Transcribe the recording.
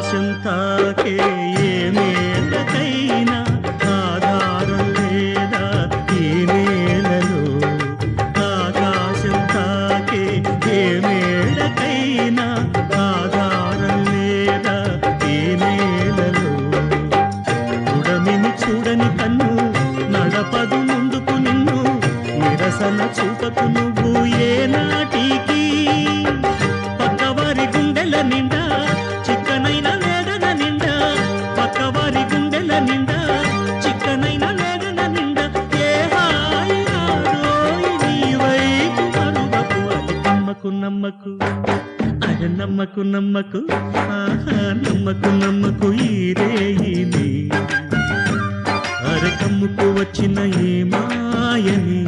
ఆకాశం తాకే ఏ మేడకైనా ఆధారం లేదా ఈ నేలలో ఆకాశం తాకే ఏ మేడకైనా ఆధారం లేదా ఈ నేలలో ఉడమిని చూడని కన్ను నడపదు ముందుకు నిన్ను నిరసన చూపకు నువ్వు ఏ నాటికి పక్కవారి గుండెల నిండా చిక్కనైన వేదన నిండా పక్కవారి గుండెల నిండా చిక్కనైన వేదన నిండా ఏ హాయి రాదోయి నీ వైపు మరువకు అది నమ్మకు నమ్మకు అది నమ్మకు నమ్మకు ఆహా నమ్మకు నమ్మకు ఈ రేయిని అరకమ్ముకు వచ్చిన ఏ మాయని